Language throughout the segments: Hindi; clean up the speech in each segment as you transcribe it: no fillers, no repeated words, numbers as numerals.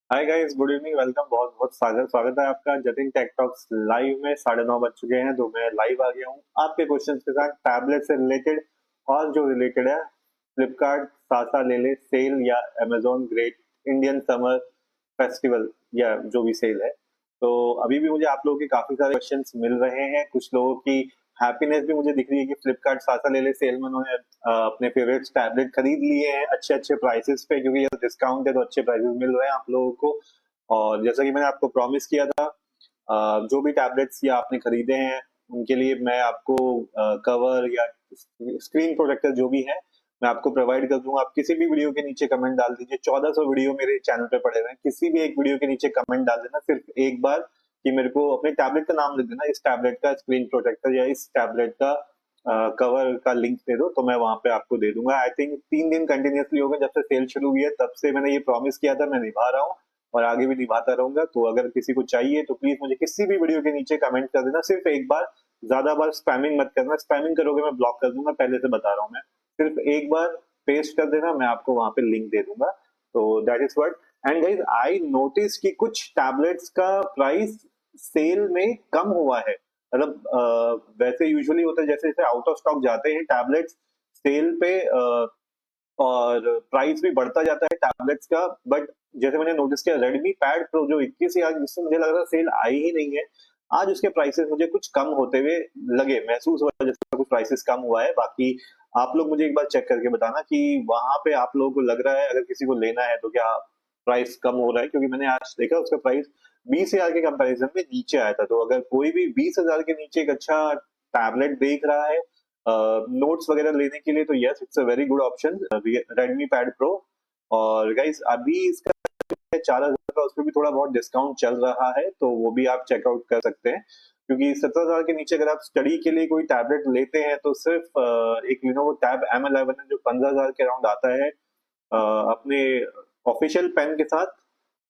Hi guys, good evening, welcome. बहुत बहुत स्वागत स्वागत है आपका जतिन टेक टॉक्स लाइव में। 9:30 बज चुके हैं तो मैं लाइव आ गया हूँ आपके क्वेश्चंस के साथ, टैबलेट से रिलेटेड और जो रिलेटेड है फ्लिपकार्ट सासा ले ले सेल या Amazon great Indian summer festival या जो भी सेल है। तो अभी भी मुझे आप लोगों के काफी सारे क्वेश्चंस मिल रहे हैं। कुछ लोगों की हैप्पीनेस भी मुझे दिख रही है कि फ्लिपकार्ट सासा ले ले सेल में उन्होंने अपने फेवरेट टैबलेट खरीद लिए हैं अच्छे अच्छे प्राइसेस पे, क्योंकि ये डिस्काउंट है तो अच्छे प्राइसेस मिल रहे हैं आप लोगों को। और जैसा कि मैंने आपको प्रॉमिस किया था, जो भी टैबलेट्स या आपने खरीदे हैं उनके लिए मैं आपको कवर या स्क्रीन प्रोटेक्टर जो भी है मैं आपको प्रोवाइड कर दूंगा। आप किसी भी वीडियो के नीचे कमेंट डाल दीजिए। 1400 वीडियो मेरे चैनल पे पड़े हुए हैं, किसी भी एक वीडियो के नीचे कमेंट डाल देना सिर्फ एक बार कि मेरे को अपने टैबलेट का नाम लिख देना, इस टैबलेट का स्क्रीन प्रोटेक्टर या इस टैबलेट का कवर का लिंक दे दो, तो मैं वहां पे आपको दे दूंगा। आई थिंक 3 दिन कंटिन्यूसली हो गए जब से सेल शुरू हुई है, तब से मैंने ये प्रॉमिस किया था, मैं निभा रहा हूँ और आगे भी निभाता रहूंगा। तो अगर किसी को चाहिए तो प्लीज मुझे किसी भी वीडियो के नीचे कमेंट कर देना सिर्फ एक बार। ज्यादा बार स्पैमिंग मत करना, स्पैमिंग करोगे मैं ब्लॉक कर दूंगा, पहले से बता रहा हूँ मैं। सिर्फ एक बार पेस्ट कर देना, मैं आपको वहां पे लिंक दे दूंगा। तो that is what. And guys, I notice कि कुछ टैबलेट्स का प्राइस सेल में कम हुआ है। मतलब वैसे यूजुअली होता है जैसे जैसे आउट ऑफ स्टॉक जाते हैं टैबलेट्स सेल पे, और प्राइस भी बढ़ता जाता है टैबलेट्स का। बट जैसे मैंने नोटिस किया, रेडमी पैड प्रो जो 21,000 जिससे मुझे लग रहा सेल आई ही नहीं है, आज उसके प्राइसेस मुझे कुछ कम होते हुए लगे, महसूस हुआ जैसे कुछ प्राइसेस कम हुआ है। बाकी आप लोग मुझे एक बार चेक करके बताना कि वहां पे आप लोगों को लग रहा है अगर किसी को लेना है तो क्या प्राइस कम हो रहा है, क्योंकि मैंने आज देखा उसका प्राइस 20,000 के कंपैरिजन में नीचे आया था। तो अगर कोई भी 20,000 के नीचे एक अच्छा टैबलेट देख रहा है नोट्स वगैरह लेने के लिए, तो yes, it's a very good option, Redmi pad pro. और गाइस अभी इसका 4,000 का उस पर भी थोड़ा बहुत डिस्काउंट चल रहा है, तो वो भी आप चेकआउट कर सकते हैं। क्योंकि 17,000 के नीचे अगर आप स्टडी के लिए कोई टैबलेट लेते हैं तो सिर्फ एक लिनोवो टैब M11 है जो 15,000 के अराउंड आता है अपने ऑफिशियल पेन के साथ।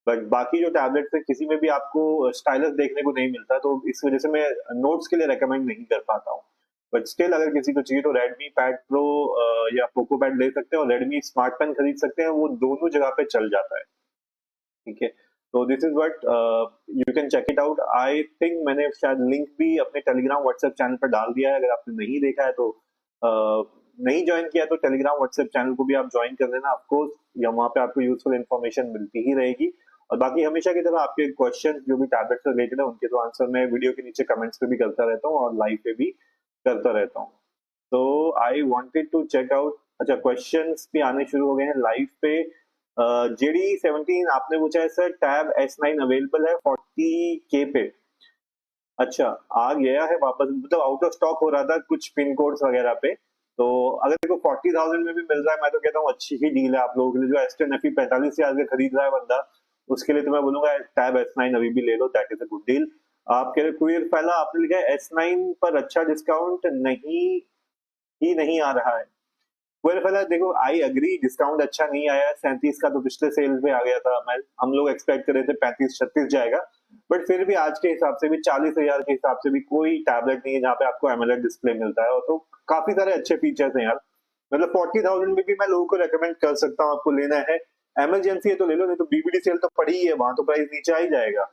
बट बाकी जो टैबलेट्स है किसी में भी आपको स्टाइलस देखने को नहीं मिलता, तो इस वजह से मैं नोट्स के लिए रेकमेंड नहीं कर पाता हूँ। बट स्टिल अगर किसी को चाहिए तो रेडमी पैड प्रो या पोको पैड ले सकते हैं, और रेडमी स्मार्ट पेन खरीद सकते हैं, वो दोनों जगह पे चल जाता है। ठीक है, तो this is what you can check it out. I think मैंने शायद लिंक भी अपने टेलीग्राम व्हाट्सएप चैनल पर डाल दिया है, अगर आपने नहीं देखा है तो नहीं ज्वाइन किया तो टेलीग्राम व्हाट्सएप चैनल को भी आप ज्वाइन कर लेना ऑफकोर्स, या वहाँ पे आपको यूजफुल इन्फॉर्मेशन मिलती ही रहेगी। और बाकी हमेशा की तरह आपके क्वेश्चन जो भी टैबलेट से रिलेटेड है उनके तो आंसर मैं वीडियो के नीचे कमेंट्स पे भी करता रहता हूँ और लाइव पे भी करता रहता हूँ। तो I wanted to check out, अच्छा क्वेश्चंस भी आने शुरू हो गए हैं लाइव पे। JD17 आपने पूछा है सर, टैब S9 अवेलेबल है 40K पे। अच्छा, आ गया है वापस, मतलब आउट ऑफ स्टॉक हो रहा था कुछ पिन कोड्स वगैरह पे। तो अगर देखो 40,000 में भी मिल रहा है, मैं तो कहता हूँ अच्छी ही डील है आप लोगों के लिए। जो S10 FE 45,000 का खरीद रहा है बंदा, उसके लिए तो मैं बोलूंगा टैब S9 अभी भी ले लो, that is a good deal. आप कह रहे क्वियर पहला आपने लिखा है S9 पर अच्छा डिस्काउंट नहीं ही नहीं आ रहा है। वेल फिलहाल देखो, आई अग्री डिस्काउंट अच्छा नहीं आया। 37 का तो पिछले सेल पे आ गया था, मैं हम लोग एक्सपेक्ट कर रहे थे 35-36 जाएगा। बट फिर भी आज के हिसाब से भी 40,000 के हिसाब से भी कोई टैबलेट नहीं है जहाँ पे आपको एमोलेड डिस्प्ले मिलता है, और तो काफी सारे अच्छे फीचर्स हैं यार। मतलब 40,000 में भी मैं लोगों को रेकमेंड कर सकता हूँ, आपको लेना है इमरजेंसी है तो ले लो, नहीं तो BBD सेल तो पड़ी ही है, वहां तो प्राइस नीचे आ ही जाएगा।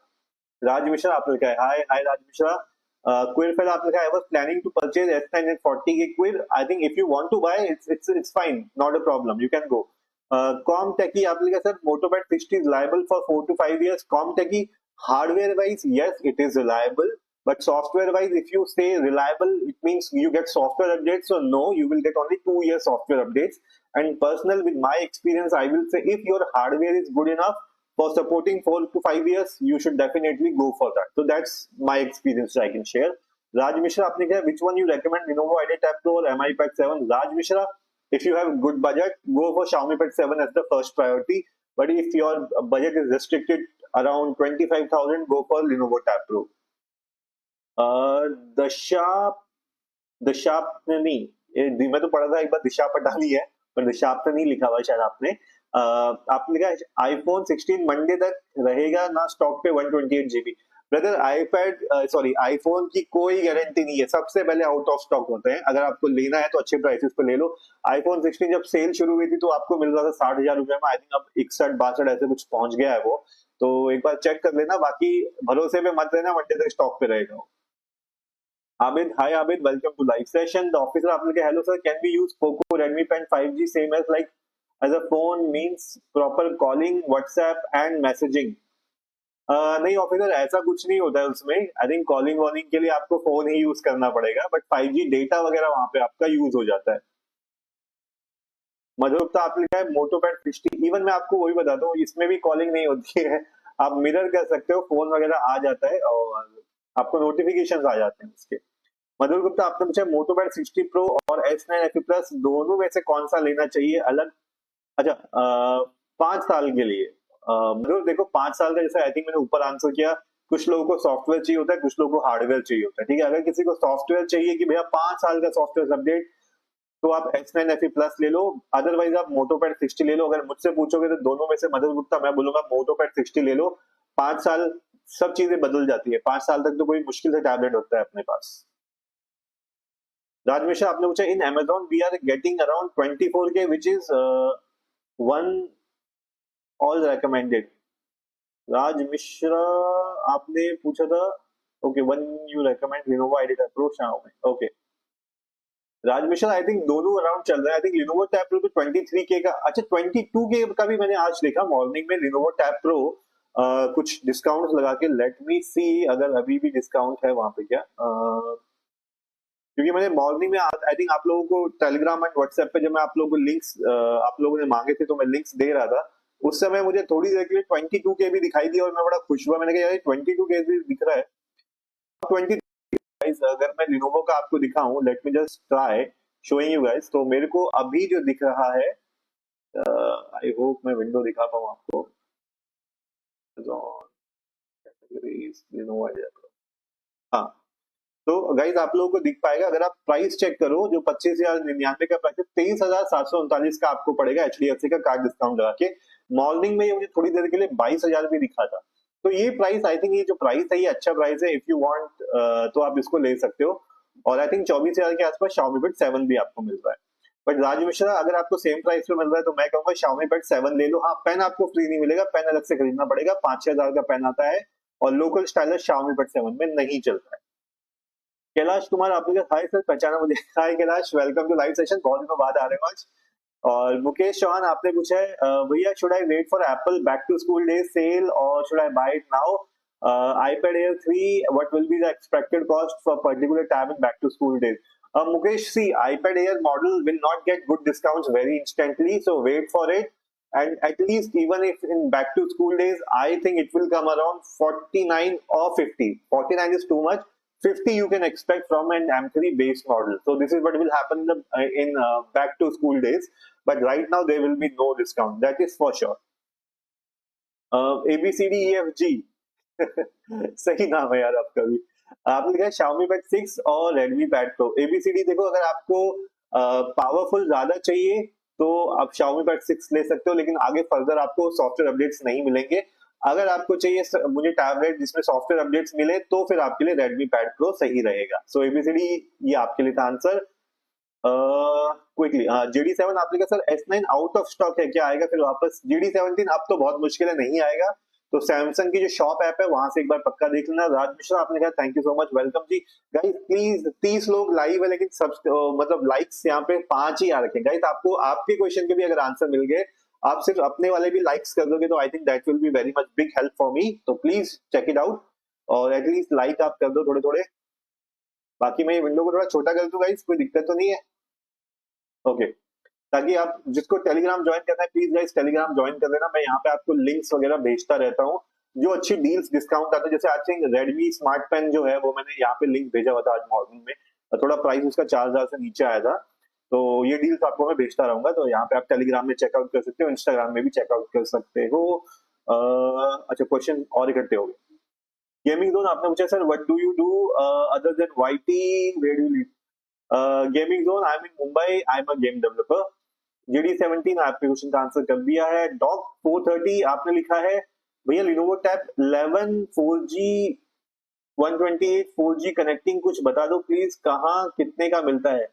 राज मिश्रा आपने लिखा है, हाय हाय राज मिश्रा। क्विर फिल आपने लिखा है, I was planning to purchase S9 at 40K क्विर। I think if you want to buy it's fine, not a problem, you can go. Comteki आपने लिखा sir, Moto Pad 60 is liable for 4 to 5 years। Comteki hardware wise yes it is reliable, but software wise if you say reliable it means you get software updates, so no, you will get only 2 year software updates. And personal with my experience I will say if your hardware is good enough for supporting 4 to 5 years you should definitely go for that. So that's my experience I can share. Raj Mishra आपने कहा which one you recommend, Lenovo IdeaPad Pro or Mi Pad 7? Raj Mishra, if you have good budget go for Xiaomi Pad 7 as the first priority, but if your budget is restricted around 25,000 go for Lenovo Tab Pro. दशा दशापनी, मैं तो पढ़ा था एक बार दिशा पटानी है, पर दिशापनी लिखा हुआ है शायद आपने। आपने लिखा आईफोन 16 मंडे तक रहेगा ना स्टॉक पे 128 GB। Brother iPad sorry iPhone की कोई गारंटी नहीं है, सबसे पहले आउट ऑफ स्टॉक होते हैं। अगर आपको लेना है तो अच्छे प्राइसेस पे ले लो। आईफोन 16 जब सेल शुरू हुई थी तो आपको मिल रहा था 60,000 रुपए में, आई थिंक अब 61-62 ऐसे कुछ पहुंच गया है वो। तो एक बार चेक कर लेना, बाकी भरोसे पे मत रहना, मंडे तक स्टॉक पे रहेगा। Abid, hi Abid, welcome to live session. The officer आपने कहा, hello sir, can we use Poco Redmi Pen 5G same as like as a phone means proper calling, WhatsApp and messaging? नहीं ऑफिसर, ऐसा कुछ नहीं होता है उसमें। आई थिंक कॉलिंग वॉलिंग के लिए आपको फोन ही यूज करना पड़ेगा, बट 5G डेटा वगैरह वहां पे आपका यूज हो जाता है। मधुरता आपने कहा है मोटोपैड 60, इवन मैं आपको वही बताता हूँ, इसमें भी कॉलिंग नहीं होती है। आप मिरर कर सकते हो, फोन वगैरह आ जाता है और आपको नोटिफिकेशन आ जाते हैं उसके। मधुर गुप्ता आपने पूछा मोटोपैड 60 प्रो और S9 FE प्लस दोनों में से कौन सा लेना चाहिए अलग? अच्छा, 5 साल के लिए मधुर देखो, 5 साल का जैसे आई थिंक मैंने ऊपर आंसर किया, कुछ लोगों को सॉफ्टवेयर चाहिए होता है, कुछ लोगों को हार्डवेयर चाहिए होता है। ठीक है, अगर किसी को सॉफ्टवेयर चाहिए कि भैया 5 साल का सॉफ्टवेयर अपडेट, तो आप S9 FE प्लस ले लो, अदरवाइज आप मोटोपैड 60 ले लो। अगर मुझसे पूछोगे तो दोनों में से मधुर गुप्ता मैं बोलूंगा मोटोपैड 60 ले लो। 5 साल सब चीजें बदल जाती है, 5 साल तक तो कोई मुश्किल से टैबलेट होता है अपने पास। राज मिश्रा आपने पूछा in Amazon we are getting around 24K which is one all recommended. Raj Mishra आपने पूछा था, okay, one you recommend Lenovo IdeaPad Pro Xiaomi, okay. Raj Mishra I think दोनों अराउंड चल रहा है। I think Lenovo Tab Pro तो 23K का, अच्छा 22K का भी मैंने आज देखा मॉर्निंग में Lenovo Tab Pro कुछ डिस्काउंट लगा के। लेट मी सी अगर अभी भी डिस्काउंट है वहां पे क्या, क्योंकि मैंने मॉर्निंग में आई थिंक आप लोगों को टेलीग्राम एंड व्हाट्सएप पे जब मैं आप लोगों को लिंक्स आप लोगों ने मांगे थे तो मैं लिंक्स दे रहा था। उस समय मुझे थोड़ी देर के लिए 22K भी दिखाई दिया और मैं बड़ा खुश हुआ। मैंने कहा यार 22K भी दिख रहा है। 20 गाइस, अगर मैं लिनोवो का आपको दिखाऊं, let me just try showing you guys. तो मेरे को अभी जो दिख रहा है, आई होप मैं विंडो दिखा पाऊं आपको। लिनोवो, हाँ, तो गाइज आप लोगों को दिख पाएगा। अगर आप प्राइस चेक करो, जो 25,099 का प्राइस है, 23,739 का आपको पड़ेगा HDFC का कार्ड डिस्काउंट लगा के। मॉर्निंग में ये मुझे थोड़ी देर के लिए 22,000 भी दिखा था। तो ये प्राइस, आई थिंक ये जो प्राइस है ये अच्छा प्राइस है। इफ यू वांट तो आप इसको ले सकते हो। और आई थिंक 24,000 के आसपास Xiaomi Bud 7 भी आपको मिल रहा है। बट राज मिश्रा, अगर आपको सेम प्राइस पे मिल रहा है तो मैं कहूंगा Xiaomi Bud 7 ले लो। हाँ, पेन आपको फ्री नहीं मिलेगा, पेन अलग से खरीदना पड़ेगा। 5-6 हजार का पेन आता है और लोकल स्टाइलस Xiaomi Bud 7 में नहीं चलता है। कैलाश कुमार आपने कहा हाय सर, पहचाना मुझे। Hi Kailash, welcome to live session, बहुत दिनों बाद आ रहे हो आज। और मुकेश चौहान आपने पूछा है भैया should I wait for Apple back to school day sale और should I buy it now? iPad Air 3, what will be the expected cost for particular tab in back to school days? Mukesh, see, iPad Air model will not get good discounts very instantly, so wait for it. And at least even if in back to school days, I think it will come around 49 or 50. 49 is too much. 50 you can expect from an M3 base model. So this is what will happen in back to school days. But right now there will be no discount. That is for sure. ABCDEFG सही नाम है यार आपका भी। आपने लिखा है Xiaomi Pad 6 और Redmi Pad Pro। ABCD देखो, अगर आपको पावरफुल ज्यादा चाहिए तो आप Xiaomi Pad 6 ले सकते हो, लेकिन आगे फर्दर आपको सॉफ्टवेयर अपडेट्स नहीं मिलेंगे। अगर आपको चाहिए मुझे टैबलेट जिसमें सॉफ्टवेयर अपडेट्स मिले, तो फिर आपके लिए Redmi Pad Pro सही रहेगा। सो ABCD ये आपके लिए था आंसर। क्विकली GD7 आपने कहा sir S9 out of stock है, क्या आएगा फिर वापस? GD17 अब तो बहुत मुश्किल है, नहीं आएगा। तो सैमसंग की जो शॉप ऐप है वहां से एक बार पक्का देख लेना। राज मिश्रा आपने कहा thank you so much, welcome ji. Guys please 30 लोग लाइव है, लेकिन सब मतलब लाइक्स यहाँ पे 5 ही आ रखे। गाइस आपको आपके क्वेश्चन के भी अगर आंसर मिल गए, आप सिर्फ अपने वाले भी लाइक्स कर दोगे तो I think that will be very much big help for me. तो प्लीज चेक इट आउट और एटलीस्ट लाइक आप कर दो थोड़े थोड़े। बाकी मैं ये विंडो को थोड़ा छोटा कर दूं गाइस, कोई दिक्कत तो नहीं है? ओके, ताकि आप जिसको टेलीग्राम ज्वाइन करना है प्लीज गाइस टेलीग्राम ज्वाइन कर लेना। मैं यहाँ पे आपको लिंक्स वगैरह भेजता रहता हूँ, जो अच्छी डील्स डिस्काउंट आते हैं। जैसे आज रेडमी स्मार्ट पेन जो है वो मैंने यहाँ पे लिंक भेजा हुआ था आज मॉर्निंग में, थोड़ा प्राइस उसका 4,000 से नीचे आया था। तो ये डील्स आपको मैं भेजता रहूंगा, तो यहाँ पे आप टेलीग्राम में चेकआउट कर सकते हो, इंस्टाग्राम में भी चेकआउट कर सकते हो। अच्छा, क्वेश्चन और इकट्ठे हो गए। गेमिंग जोन आपने पूछा sir what do you do other than YT, where do you live? Gaming zone, I am in Mumbai, I am a game developer. GD17 आपने क्वेश्चन का आंसर कर दिया है। डॉग 430 आपने लिखा है भैया Lenovo Tab 11 4G 128 4G connecting कुछ बता दो प्लीज, कहाँ कितने का मिलता है?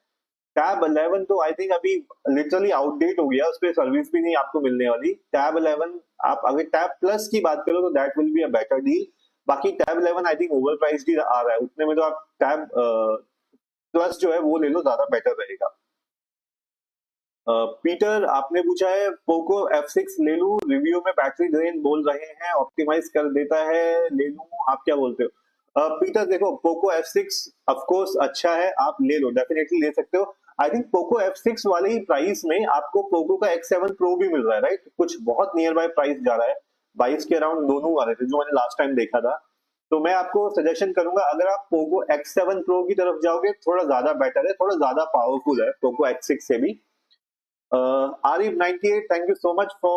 टैब 11 तो आई थिंक अभी लिटरली आउटडेट हो गया, उस पर सर्विस भी नहीं आपको मिलने वाली। टैब 11 आप अगर टैब प्लस की बात करो तो that will be a better deal. बाकी tab 11 I think overpriced ही आ रहा है, उतने में तो आप टैब प्लस जो है वो ले लो, ज्यादा बेटर रहेगा। पीटर आपने पूछा है पोको F6 ले लूं, रिव्यू में बैटरी ड्रेन बोल रहे हैं, ऑप्टिमाइज कर देता है, ले लूं, आप क्या बोलते हो? पीटर देखो, पोको F6 ऑफ कोर्स अच्छा है, आप ले लो, डेफिनेटली ले सकते हो। आई थिंक पोको F6 वाले ही प्राइस में आपको पोको का X7 प्रो भी मिल रहा है, राइट? कुछ बहुत नियर बाय प्राइस जा रहा है, 22 के अराउंड दोनों आ रहे थे जो मैंने लास्ट टाइम देखा था। तो मैं आपको सजेशन करूंगा, अगर आप पोको X7 प्रो की तरफ जाओगे, थोड़ा ज्यादा बेटर है, थोड़ा ज्यादा पावरफुल है पोको X6 से भी। Arif 98, thank you so much for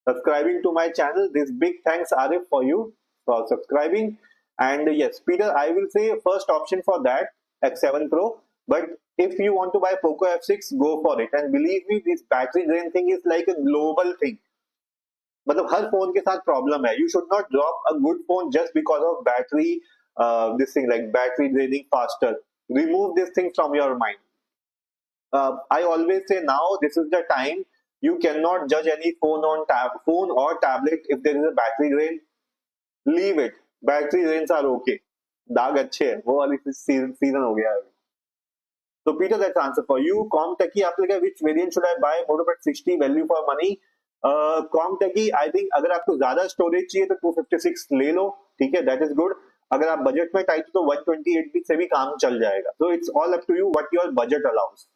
subscribing to my channel. This big thanks Arif for you for subscribing. And yes, Peter, I will say first option for that X7 Pro. But if you want to buy Poco F6, go for it. And believe me, this battery drain thing is like a global thing. मतलब हर फोन के साथ प्रॉब्लम है. You should not drop a good phone just because of battery. This thing like battery draining faster. Remove this thing from your mind. I always say now this is the time. You cannot judge any phone or tablet if there is a battery drain. Leave it. Battery drains are okay. दाग अच्छे है, वो वाली सीजन हो गया है. So Peter, that's answer for you. Com Techie आपने कहा which variant should I buy? MotoPad 60 value for money. Com Techie I think अगर आपको ज्यादा स्टोरेज चाहिए तो 256 ले लो, ठीक है, that is good. अगर आप बजट में टाइट तो 128 से भी काम चल जाएगा. So it's all up to you what your budget allows.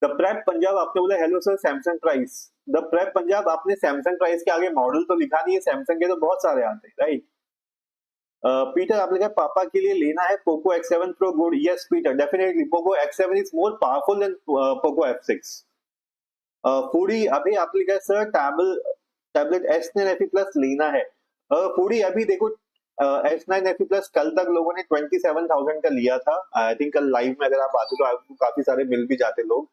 The prep Punjab आपने बोला hello sir Samsung price. The prep Punjab आपने सैमसंग प्राइस के आगे मॉडल तो लिखा नहीं है, सैमसंग के तो बहुत सारे आते हैं, राइट? पीटर आपने कहा पापा के लिए लेना है Poco X7 pro good. Yes Peter, definitely Poco X7 is more powerful than Poco F6. Foodie अभी आपने कहा sir tablet S9 FE plus लेना है. फूडी अभी देखो, S9 FE प्लस कल तक लोगों ने 27,000 का लिया था. आई थिंक कल लाइव में अगर आप आते तो आपको काफी सारे मिल भी जाते लोग.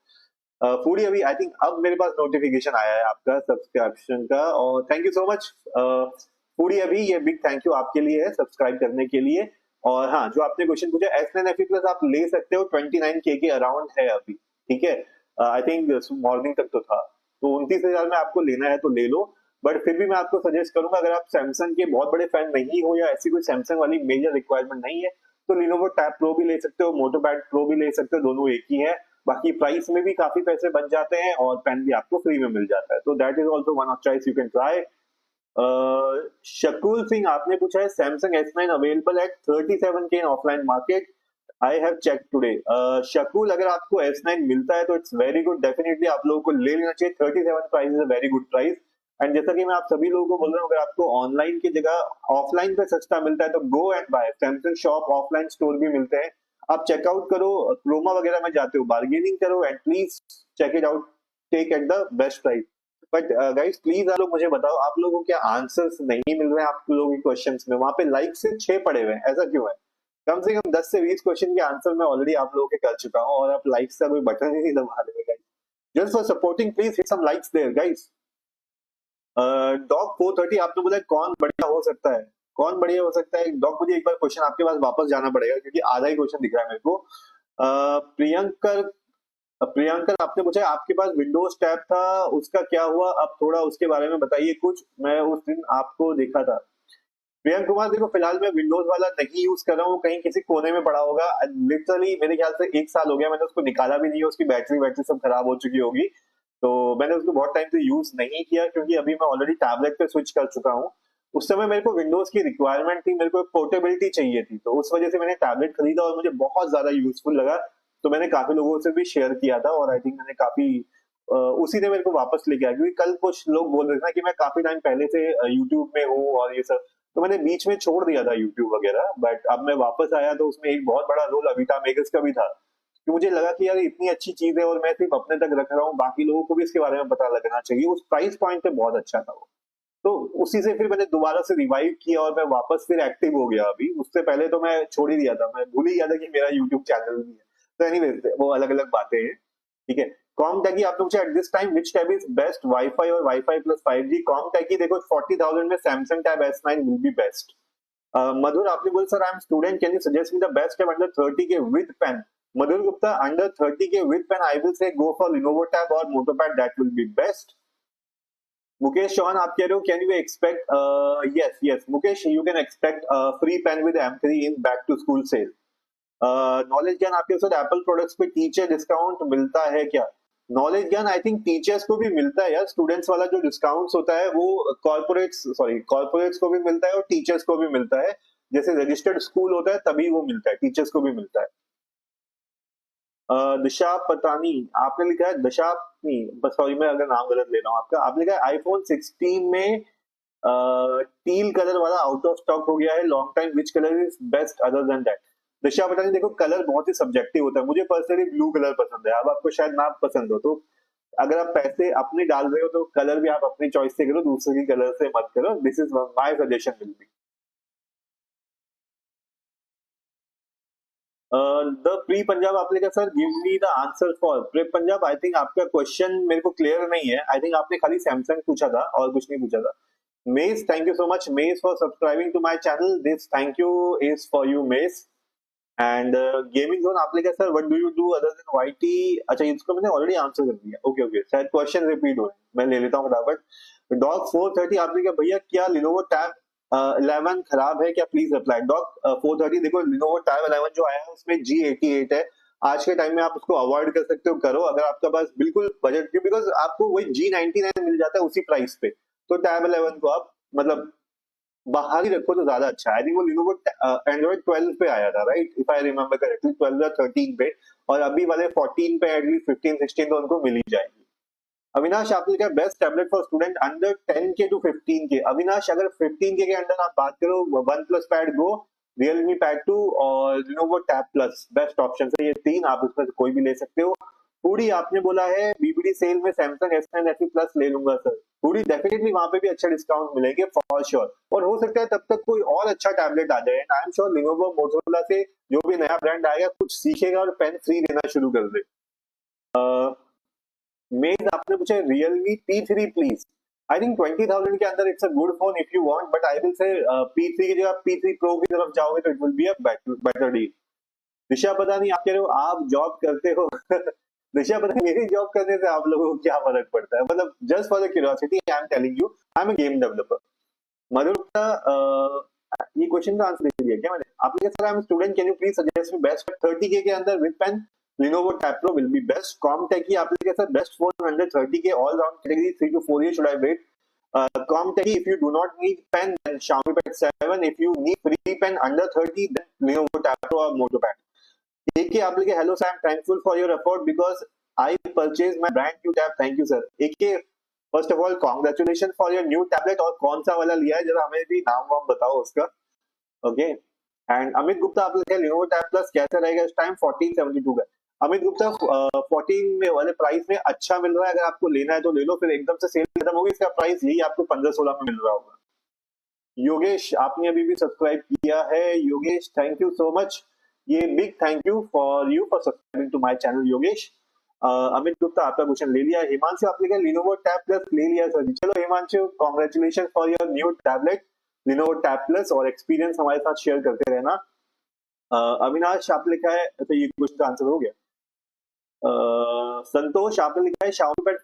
फूडी अभी आई थिंक अब मेरे पास नोटिफिकेशन आया है आपका सब्सक्रिप्शन का, और thank you so much foodie. अभी ये बिग थैंक यू आपके लिए है सब्सक्राइब करने के लिए. और हाँ, जो आपने क्वेश्चन पूछा S9 FE प्लस आप ले सकते हो, 29K के अराउंड है अभी, ठीक है. आई थिंक मॉर्निंग तक तो था, तो 29,000 में आपको लेना है तो ले लो. बट फिर भी मैं आपको सजेस्ट करूंगा, अगर आप सैमसंग के बहुत बड़े फैन नहीं हो या ऐसी कोई सैमसंग वाली मेजर रिक्वायरमेंट नहीं है, तो लिनोवो टैब प्रो भी ले सकते हो, मोटोपैड प्रो भी ले सकते हो, दोनों एक ही है. बाकी प्राइस में भी काफी पैसे बच जाते हैं और पेन भी आपको फ्री में मिल जाता है, तो that is also one of choice you can try. Shakul Singh आपने पूछा है Samsung S9 available at 37K in offline market. I have check today. Shakul, अगर आपको S9 मिलता है तो इट्स वेरी गुड, डेफिनेटली आप लोगों को ले लेना चाहिए. 37 price is a very good price. And जैसा कि मैं आप सभी लोगों को बोल रहा हूँ, अगर आपको ऑनलाइन की जगह ऑफलाइन पे सस्ता मिलता है तो go and buy. Samsung shop offline store भी मिलते हैं, आप चेकआउट करो, क्रोमा वगैरह में जाते हो, बार्गेनिंग करो and please check it out, take at the best price. But guys please आप लोग मुझे बताओ, आप लोगों को क्या आंसर्स नहीं मिल रहे हैं आप लोगों के क्वेश्चंस में? वहां पे लाइक से 6 पड़े हुए हैं, ऐसा क्यों है? कम से कम 10 से 20 क्वेश्चन के आंसर मैं ऑलरेडी आप लोगों के कर चुका हूँ और आप लाइक्स का कोई बटन ही नहीं दबा रहे guys. Just for supporting please hit some likes there guys. Dog 430 आपने बोला कौन बढ़िया हो सकता है, कौन बढ़िया हो सकता है डॉग? मुझे एक बार क्वेश्चन आपके पास वापस जाना पड़ेगा क्योंकि आधा ही क्वेश्चन दिख रहा है मेरे को. प्रियंकर आपने पूछा आपके पास विंडोज टैब था, उसका क्या हुआ? अब थोड़ा उसके बारे में बताइए कुछ, मैं उस दिन आपको देखा था. प्रियंक कुमार, देखो फिलहाल मैं विंडोज वाला नहीं यूज कर रहा हूँ, कहीं किसी कोने में पड़ा होगा. लिटरली मेरे ख्याल से 1 साल हो गया, मैंने उसको निकाला भी नहीं है, उसकी बैटरी सब खराब हो चुकी होगी, तो मैंने उसको बहुत टाइम से यूज नहीं किया क्योंकि अभी मैं ऑलरेडी टैबलेट पे स्विच कर चुका हूँ. उस समय मेरे को विंडोज की रिक्वायरमेंट थी, मेरे को पोर्टेबिलिटी चाहिए थी, तो उस वजह से मैंने टैबलेट खरीदा और मुझे बहुत ज्यादा यूजफुल लगा, तो मैंने काफी लोगों से भी शेयर किया था और आई थिंक मैंने काफी उसी ने मेरे को वापस लेके आया. क्योंकि कल कुछ लोग बोल रहे थे ना कि मैं काफी टाइम पहले से यूट्यूब में हूँ और ये सब, तो मैंने बीच में छोड़ दिया था यूट्यूब वगैरह, बट अब मैं वापस आया तो उसमें एक बहुत बड़ा रोल अविता मेगस का भी था. कि मुझे लगा कि यार इतनी अच्छी चीज है और मैं सिर्फ अपने तक रख रहा हूँ, बाकी लोगों को भी इसके बारे में पता लगना चाहिए. उस प्राइस पॉइंट पे बहुत अच्छा था वो, तो उसी से फिर मैंने दोबारा से रिवाइव किया और मैं वापस फिर एक्टिव हो गया. अभी उससे पहले तो मैं छोड़ ही दिया था, मैं भूल ही गया था कि मेरा यूट्यूब चैनल भी है. तो एनीवेज वो अलग अलग बातें हैं, ठीक है. कॉम टैगी आपने पूछा at this time which tab is best, wifi और wifi plus 5G? Comteki देखो 40,000 में Samsung tab S9 will be best. Madhur आपने बोला sir I am student, can you suggest me the best tab under 30K with pen? Madhur Gupta, under 30K with pen, I will say go for Lenovo Tab or MotoPad. That will be best. Mukesh Chauhan, आप कह रहे हो can you expect? Yes. Mukesh, you can expect free pen with M3 in back to school sale. Knowledge ज्ञान आपके साथ एप्पल प्रोडक्ट्स पे टीचर डिस्काउंट मिलता है क्या? नॉलेज ज्ञान आई थिंक टीचर्स को भी मिलता है यार. स्टूडेंट्स वाला जो डिस्काउंट्स होता है वो कॉर्पोरेट्स को भी मिलता है और टीचर्स को भी मिलता है. जैसे रजिस्टर्ड स्कूल होता है तभी वो मिलता है, टीचर्स को भी मिलता है. दिशा पतानी आपने लिखा है, दिशा नहीं, सॉरी मैं अगर नाम गलत ले रहा हूँ आपका. आपने लिखा है आईफोन 16 में टील कलर वाला आउट ऑफ स्टॉक हो गया है, long time, which colour is best other than that? Disha पता नहीं, देखो कलर बहुत ही सब्जेक्टिव होता है. मुझे पर्सनली ब्लू कलर पसंद है, अब आपको शायद ना पसंद हो. तो अगर आप पैसे अपने डाल रहे हो तो कलर भी आप अपनी चॉइस से करो, दूसरे की कलर से मत करो. This is my suggestion will be. The pre Punjab आपने कहा sir give me the answer for pre Punjab. I think आपका क्वेश्चन मेरे को क्लियर नहीं है. आई थिंक आपने खाली सैमसंग पूछा था और कुछ नहीं पूछा था. Maze, thank you so much Maze for subscribing to my channel. This thank you is for you Maze. And gaming zone आपने कहा sir what do you do other than YT. अच्छा इसको मैंने ऑलरेडी आंसर कर दिया. ओके शायद क्वेश्चन रिपीट हो रहे हैं, मैं ले लेता हूँ फटाफट. डॉग 430 आपने कहा भैया क्या लिनोवो टैब 11 खराब है क्या, प्लीज अप्लाई. डॉग 430 देखो लिनोवो टैब 11 जो आया है उसमें G88 है. आज के टाइम में आप उसको अवॉइड कर सकते हो, करो अगर आपका पास बिल्कुल बजट, बिकॉज आपको वही G99 मिल जाता है उसी प्राइस पे. तो टैब 11 को आप मतलब बाहर ही रखो तो ज्यादा अच्छा है. आई थिंक वो लिनोवो एंड्रॉइड 12 पे आया था right, if I remember correctly, 12 या 13 पे. और अभी वाले 14 पे एटलीस्ट 15 16 तो उनको मिल ही जाएगी. अविनाश आपने क्या best tablet for student under 10K to 15K. Avinash अगर 15K के अंदर आप बात करो, वन प्लस पैड गो, रियलमी पैड 2 और Lenovo tab plus best option है. ये तीन आप उसमें से कोई भी ले सकते हो. पूरी आपने बोला है बीबीडी सेल में सैमसंग S9 FE प्लस ले लूंगा सर. पूरी डेफिनेटली वहां पे भी अच्छा डिस्काउंट मिलेंगे फॉर श्योर. और हो सकता है तब तक कोई और अच्छा टैबलेट आ जाए. I am sure Lenovo Motorola से जो भी नया ब्रांड आएगा कुछ सीखेगा और पेन फ्री देना शुरू कर दे. मेज आपने पूछा Realme P3 please. I think 20,000 के अंदर it's a good phone if you want, but I will से P3 की जगह P3 Pro की तरफ जाओगे तो it will be a better deal. Disha पता नहीं आप कह रहे हो आप जॉब करते हो. दिशा पता नहीं मेरी जॉब करने से आप लोगों को क्या फर्क पड़ता है, मतलब just for the curiosity I am telling you I am a game developer. Madhur का ये क्वेश्चन का आंसर दे दिया क्या मैंने? आपने कहा sir I am student can you please suggest me best 30K के अंदर with pen. Lenovo Tab Pro will be best. Comtech की आपने कहा sir best phone under 30K all round category 3 to 4 years should I wait? Comtech if you do not need pen then Xiaomi Pad 7. If you need free pen under 30 then Lenovo Tab Pro or MotoPad. AK आपने कहा hello sir, I'm thankful for your effort because I purchased my brand new tab. Thank you sir. AK first of all congratulations for your new tablet. और कौन सा वाला लिया है जरा हमें भी नाम वाम बताओ उसका. ओके. एंड अमित गुप्ता आपने कहा Lenovo Tab Plus कैसा रहेगा इस टाइम 1472 का. अमित गुप्ता 14 में वाले प्राइस में अच्छा मिल रहा है, अगर आपको लेना है तो ले लो, फिर एकदम से सेल खत्म होगी इसका प्राइस यही आपको 15-16 में मिल रहा होगा. योगेश आपने अभी भी सब्सक्राइब किया है. Yogesh thank you so much. ये big thank you for subscribing to my channel Yogesh. Amit Gupta आपका क्वेश्चन ले लिया. हिमांशु आपने कहा Lenovo Tab Plus ले लिया सर जी. चलो Himanshu congratulation for your new tablet Lenovo Tab Plus और एक्सपीरियंस हमारे साथ शेयर करते रहना. अविनाश आपने लिखा है, तो ये क्वेश्चन का आंसर हो गया. संतोष आपने लिखा है Xiaomi Pad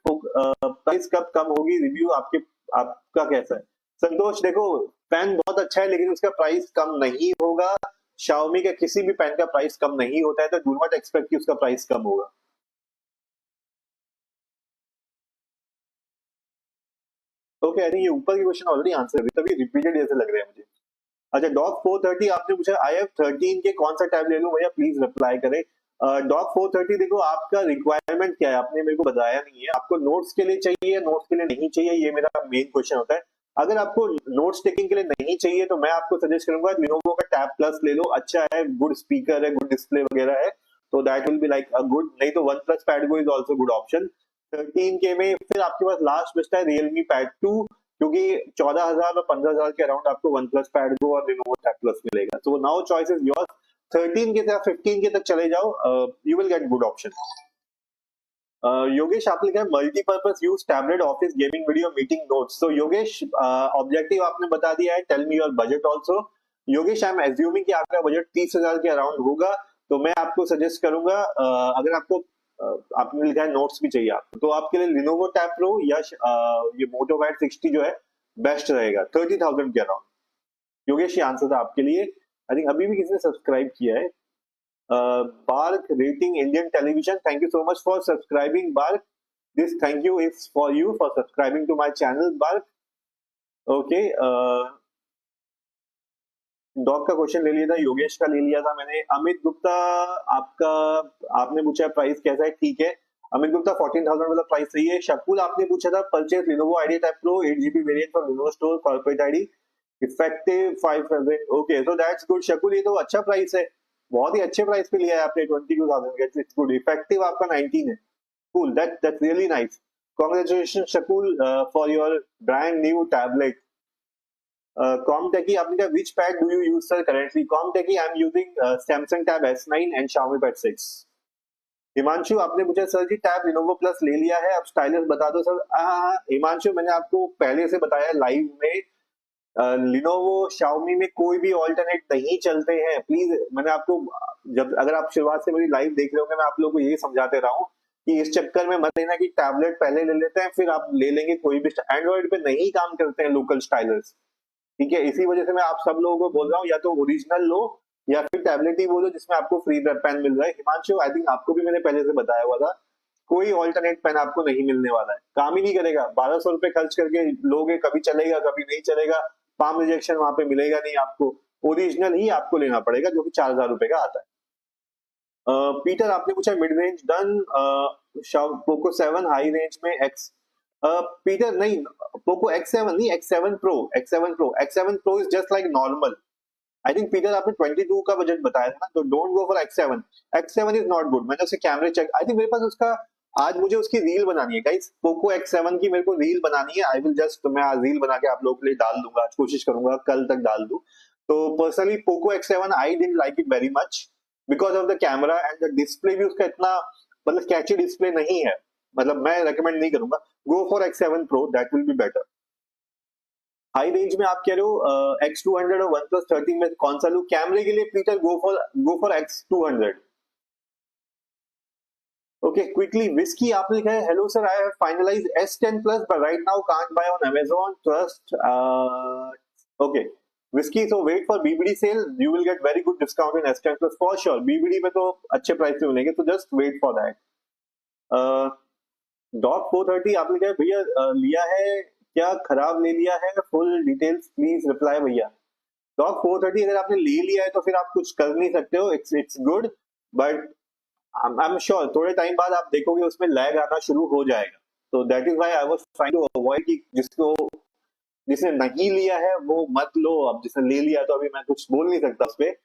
प्राइस कब कम होगी, रिव्यू आपका कैसा है? संतोष देखो पेन बहुत अच्छा है लेकिन उसका प्राइस कम नहीं होगा. Xiaomi का किसी भी पेन का प्राइस कम नहीं होता है, तो डू नॉट एक्सपेक्ट कि उसका प्राइस कम होगा. ओके आई थिंक ये ऊपर की क्वेश्चन ऑलरेडी आंसर है, तभी रिपीटेड जैसे लग रहे हैं मुझे. अच्छा डॉग 430 आपने पूछा आई हैव 13 के कौन सा टैब ले लूं भैया, प्लीज रिप्लाई करें. डॉग 430 देखो आपका रिक्वायरमेंट क्या है आपने मेरे को बताया नहीं है. आपको नोट्स के लिए चाहिए, नोट्स के लिए नहीं चाहिए, ये मेरा मेन क्वेश्चन होता है. अगर आपको नोट्स टेकिंग के लिए नहीं चाहिए तो मैं आपको सजेस्ट करूंगा Lenovo का टैब प्लस ले लो. अच्छा है, गुड स्पीकर है, गुड डिस्प्ले वगैरह है, तो that will be like a good. नहीं तो one plus pad go is also good option. 13K में फिर आपके पास लास्ट बेस्ट है रियलमी पैड 2, क्योंकि 14,000 और 15,000 के अराउंड आपको वन प्लस पैड गो और Lenovo टैब प्लस मिलेगा. तो नाउ चॉइस इज योर्स. 13 के या 15 के तक चले जाओ, you will get good option. Yogesh आपने कहा multipurpose use tablet office gaming video meeting notes. तो योगेश ऑब्जेक्टिव आपने बता दिया है. Tell me your budget also. Yogesh I am assuming कि आपका बजट 30,000 के अराउंड होगा. तो मैं आपको सजेस्ट करूंगा, अगर आपको आपने लिखा है नोट्स भी चाहिए आपको, तो आपके लिए लिनोवो टैब प्रो या ये मोटो वाइट 60 जो है बेस्ट रहेगा 30,000 के अराउंड। योगेश, ये आंसर था आपके लिए। आई थिंक अभी भी किसी ने सब्सक्राइब किया है। Bark Rating Indian Television, thank you so much for subscribing, Bark. This thank you is for you for subscribing to my channel, Bark. Okay, dog का क्वेश्चन ले लिया था, योगेश का ले लिया था मैंने। अमित गुप्ता, आपका आपने पूछा प्राइस कैसा है, ठीक है। अमित गुप्ता 14,000 वाला प्राइस सही है। शकुल आपने पूछा था purchase Lenovo Idea Tab Pro 8GB variant for Lenovo store corporate ID effective 500। Okay, so that's good Shakul, ये तो अच्छा प्राइस है, बहुत ही अच्छे प्राइस पे लिया है आपने 22,000। It's good. इफेक्टिव आपका 19 है। Cool, that's really nice. Congratulation Shakul for your brand new tablet. Comteki, आपने कहा which pad do you use sir currently? Comteki, I'm using Samsung Tab S9 and Xiaomi Pad 6. Himanshu आपने पूछा सर जी टैब Lenovo Plus ले लिया है, अब स्टाइलस बता दो सर। हिमांशु, मैंने आपको पहले से बताया लाइव में, Lenovo Xiaomi में कोई भी ऑल्टरनेट नहीं चलते हैं। प्लीज, मैंने आपको जब अगर आप शुरुआत से मेरी लाइव देख रहे होंगे, मैं आप लोगों को यही समझाते रहा हूँ कि इस चक्कर में मत लेना कि टैबलेट पहले ले लेते हैं फिर आप ले लेंगे कोई भी। एंड्रॉइड पे नहीं काम करते हैं लोकल स्टाइलर्स, ठीक है। इसी वजह से मैं आप सब लोगों को बोल रहा हूँ, या तो ओरिजिनल लो या फिर टैबलेट ही बोलो जिसमें आपको फ्री पेन मिल रहा है। हिमांशु, आई थिंक आपको भी मैंने पहले से बताया हुआ था, कोई ऑल्टरनेट पेन आपको नहीं मिलने वाला है, काम ही नहीं करेगा। 1,200 रुपए खर्च करके लोगे, कभी चलेगा कभी नहीं चलेगा, पाम रिजेक्शन वहां पे मिलेगा नहीं आपको। ओरिजिनल ही आपको लेना पड़ेगा जो कि 4,000 रुपए का आता है। पीटर आपने पूछा mid range done, Poco 7 high range में एक्स। पीटर नहीं, पोको X7 नहीं, X7 Pro, X7 Pro, X7 Pro is just like normal. I think Peter आपने 22 का बजट बताया था ना, तो don't go for X7। X7 is not good. मैंने उसके कैमरे चेक, आई थिंक मेरे पास उसका, आज मुझे उसकी रील बनानी है गाइस, पोको X7 की मेरे को रील बनानी है। आई विल जस्ट, मैं आज रील बना के आप लोगों के लिए डाल दूंगा, आज कोशिश करूंगा कल तक डाल दूं। तो personally Poco X7 I didn't like it very much because of the camera and the display भी उसका इतना मतलब कैची डिस्प्ले नहीं है, मतलब मैं रेकमेंड नहीं करूंगा। Go for X7 Pro, that will be better. High range में आप कह रहे हो X200 और OnePlus 13 में कौन सा लूं कैमरे के लिए? Peter, go for X200। Okay, quickly whisky आपने लिखा है hello sir, I have finalised S10 Plus but right now can't buy on Amazon trust। Okay whisky, so wait for BBD sale, you will get very good discount in S10 Plus for sure। BBD में तो अच्छे प्राइस पे मिलेंगे, तो just wait for that. Dog 430 आपने कहा भैया लिया है क्या, खराब ले लिया है? फुल डिटेल्स प्लीज रिप्लाई भैया। डॉग 430 अगर आपने ले लिया है तो फिर आप कुछ कर नहीं सकते हो, it's good, but I am sure थोड़े टाइम बाद आप देखोगे उसमें लैग आना शुरू हो जाएगा। तो that is why I was trying to avoid कि जिसने नहीं लिया है वो मत लो। अब जिसने ले लिया तो अभी मैं कुछ बोल नहीं सकता उस पर,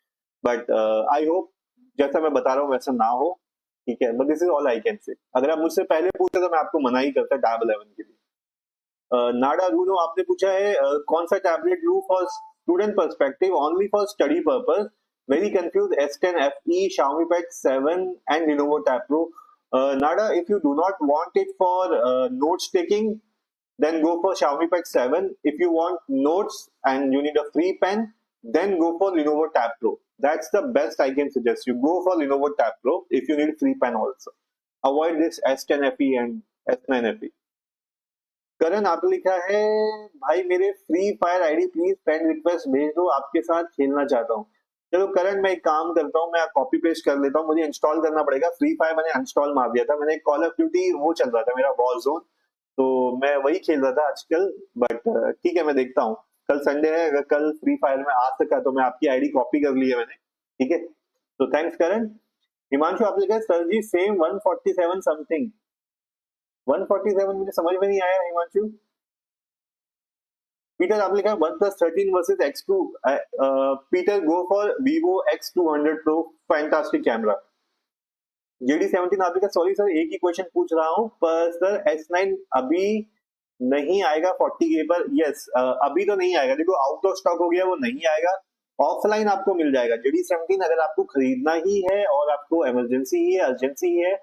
बट आई होप जैसा मैं बता रहा हूँ वैसा ना हो, ठीक है। But this is all I can say. अगर आप मुझसे पहले पूछते तो मैं आपको मना ही करता टैब 11 के लिए। नाडा रूनो आपने पूछा है कौन सा टैबलेट लू for student perspective only for study purpose, very confuse S10 FE, Xiaomi Pad 7 and Lenovo Tab Pro। Nada, if you do not want it for notes taking, then go for Xiaomi Pad 7। If you want notes and you need a free pen, then go for Lenovo Tab Pro। That's the best I can suggest you, go for Lenovo Tab Pro if you need free pen also। Avoid this S10 FE and S9 FE। करण आपने लिखा है भाई मेरे free fire ID please friend request भेज दो, आपके साथ खेलना चाहता हूँ। चलो करण, मैं एक काम करता हूँ, मैं कॉपी पेस्ट कर लेता हूँ, मुझे इंस्टॉल करना पड़ेगा। फ्री फायर मैंने अनस्टॉल मार दिया था, मैंने कॉल ऑफ ड्यूटी वो चल रहा था मेरा वॉरजोन, तो मैं वही खेल रहा था आजकल। बट ठीक है, मैं देखता हूँ, कल संडे है, अगर कल फ्री फायर में आ सका तो मैं आपकी आईडी कॉपी कर ली है मैंने, ठीक है। तो थैंक्स करण। हिमांशु आप लिखा है सर जी सेम 147 समथिंग। 147 मुझे समझ में नहीं आया हिमांशु। पीटर आप लिखा है OnePlus 13 versus X2। Peter go for Vivo X200 Pro, fantastic camera. JD17 आप लिखा सॉरी सर एक ही क्वेश्चन पूछ रहा हूँ पर सर S9 अभी नहीं आएगा 40K पर? यस, अभी तो नहीं आएगा, देखो आउट ऑफ स्टॉक हो गया, वो नहीं आएगा। ऑफलाइन आपको मिल जाएगा JD17, अगर आपको खरीदना ही है और आपको इमरजेंसी ही है, अर्जेंसी ही है,